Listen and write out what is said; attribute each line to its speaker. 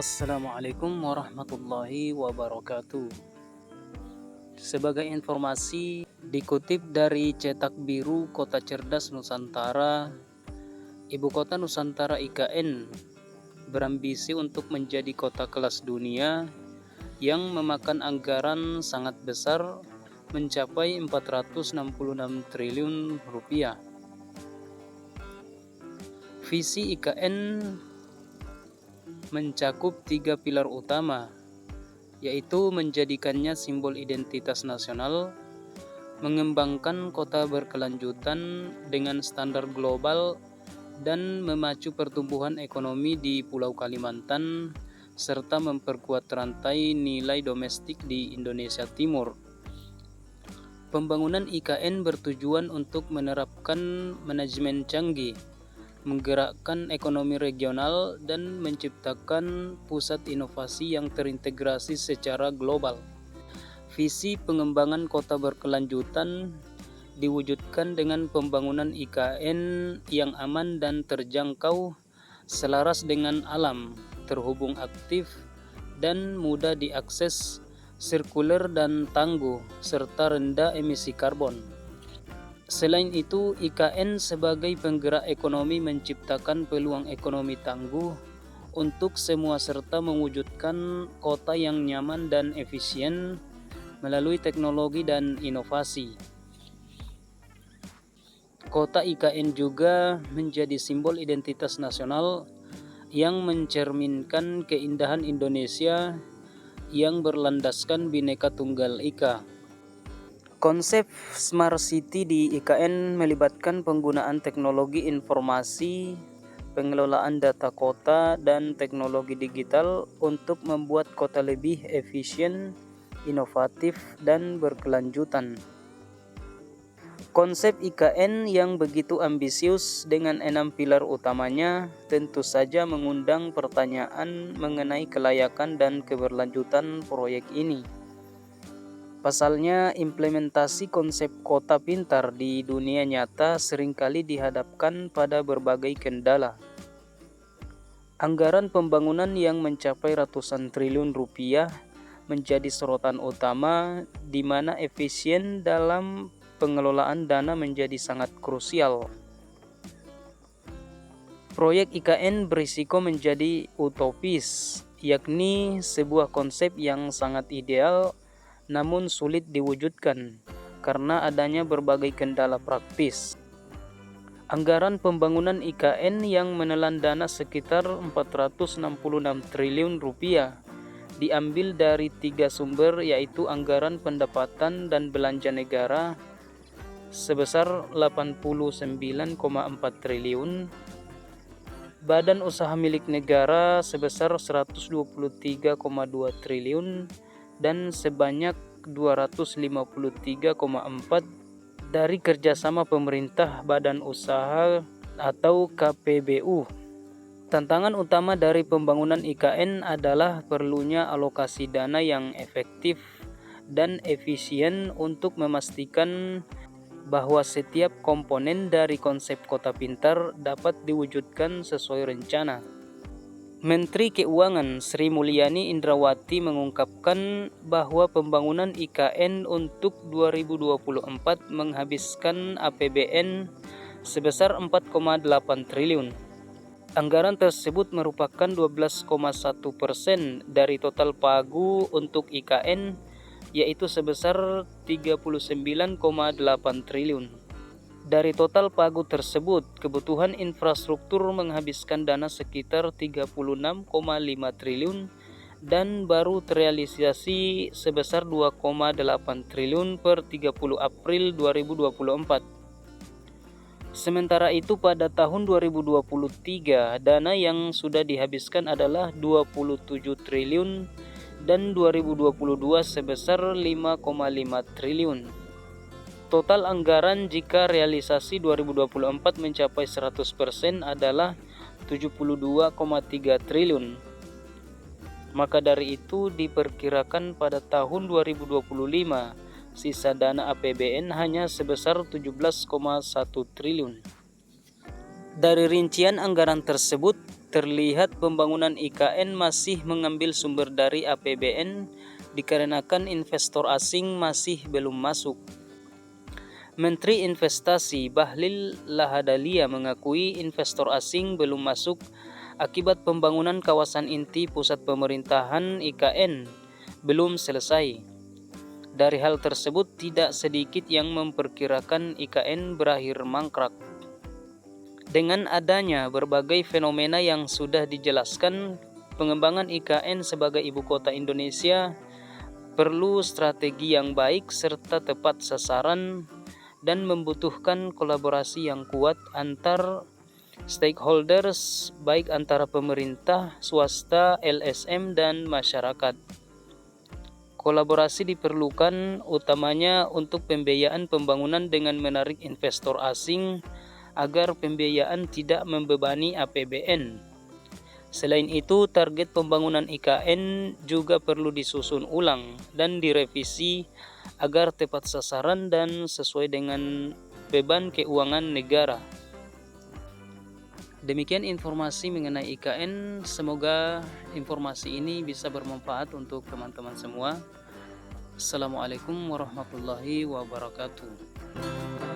Speaker 1: Assalamualaikum warahmatullahi wabarakatuh. Sebagai informasi, dikutip dari Cetak Biru Kota Cerdas Nusantara, Ibu Kota Nusantara IKN berambisi untuk menjadi kota kelas dunia yang memakan anggaran sangat besar mencapai 466 triliun rupiah. Visi IKN mencakup 3 pilar utama, yaitu menjadikannya simbol identitas nasional, mengembangkan kota berkelanjutan dengan standar global, dan memacu pertumbuhan ekonomi di Pulau Kalimantan, serta memperkuat rantai nilai domestik di Indonesia Timur. Pembangunan IKN bertujuan untuk menerapkan manajemen canggih, menggerakkan ekonomi regional, dan menciptakan pusat inovasi yang terintegrasi secara global. Visi pengembangan kota berkelanjutan diwujudkan dengan pembangunan IKN yang aman dan terjangkau, selaras dengan alam, terhubung aktif, dan mudah diakses, sirkuler dan tangguh, serta rendah emisi karbon. Selain itu, IKN sebagai penggerak ekonomi menciptakan peluang ekonomi tangguh untuk semua serta mewujudkan kota yang nyaman dan efisien melalui teknologi dan inovasi. Kota IKN juga menjadi simbol identitas nasional yang mencerminkan keindahan Indonesia yang berlandaskan Bhinneka Tunggal Ika. Konsep Smart City di IKN melibatkan penggunaan teknologi informasi, pengelolaan data kota, dan teknologi digital untuk membuat kota lebih efisien, inovatif, dan berkelanjutan. Konsep IKN yang begitu ambisius dengan 6 pilar utamanya tentu saja mengundang pertanyaan mengenai kelayakan dan keberlanjutan proyek ini. Pasalnya, implementasi konsep kota pintar di dunia nyata seringkali dihadapkan pada berbagai kendala. Anggaran pembangunan yang mencapai ratusan triliun rupiah menjadi sorotan utama, di mana efisien dalam pengelolaan dana menjadi sangat krusial. Proyek IKN berisiko menjadi utopis, yakni sebuah konsep yang sangat ideal namun sulit diwujudkan karena adanya berbagai kendala praktis. Anggaran pembangunan IKN yang menelan dana sekitar 466 triliun rupiah diambil dari 3 sumber, yaitu anggaran pendapatan dan belanja negara sebesar 89,4 triliun, badan usaha milik negara sebesar 123,2 triliun, dan sebanyak 253,4 dari kerjasama pemerintah badan usaha atau KPBU. Tantangan utama dari pembangunan IKN adalah perlunya alokasi dana yang efektif dan efisien untuk memastikan bahwa setiap komponen dari konsep kota pintar dapat diwujudkan sesuai rencana. Menteri Keuangan Sri Mulyani Indrawati mengungkapkan bahwa pembangunan IKN untuk 2024 menghabiskan APBN sebesar 4,8 triliun. Anggaran tersebut merupakan 12,1% dari total pagu untuk IKN, yaitu sebesar 39,8 triliun. Dari total pagu tersebut, kebutuhan infrastruktur menghabiskan dana sekitar 36,5 triliun dan baru terrealisasi sebesar 2,8 triliun per 30 April 2024. Sementara itu pada tahun 2023, dana yang sudah dihabiskan adalah 27 triliun dan 2022 sebesar 5,5 triliun. Total anggaran jika realisasi 2024 mencapai 100% adalah 72,3 triliun. Maka dari itu diperkirakan pada tahun 2025 sisa dana APBN hanya sebesar 17,1 triliun. Dari rincian anggaran tersebut, terlihat pembangunan IKN masih mengambil sumber dari APBN dikarenakan investor asing masih belum masuk. Menteri Investasi Bahlil Lahadalia mengakui investor asing belum masuk akibat pembangunan kawasan inti pusat pemerintahan IKN belum selesai. Dari hal tersebut, tidak sedikit yang memperkirakan IKN berakhir mangkrak. Dengan adanya berbagai fenomena yang sudah dijelaskan, pengembangan IKN sebagai ibu kota Indonesia perlu strategi yang baik serta tepat sasaran dan membutuhkan kolaborasi yang kuat antar stakeholders, baik antara pemerintah, swasta, LSM, dan masyarakat. Kolaborasi diperlukan utamanya untuk pembiayaan pembangunan dengan menarik investor asing agar pembiayaan tidak membebani APBN. Selain itu, target pembangunan IKN juga perlu disusun ulang dan direvisi agar tepat sasaran dan sesuai dengan beban keuangan negara. Demikian informasi mengenai IKN. Semoga informasi ini bisa bermanfaat untuk teman-teman semua. Assalamualaikum warahmatullahi wabarakatuh.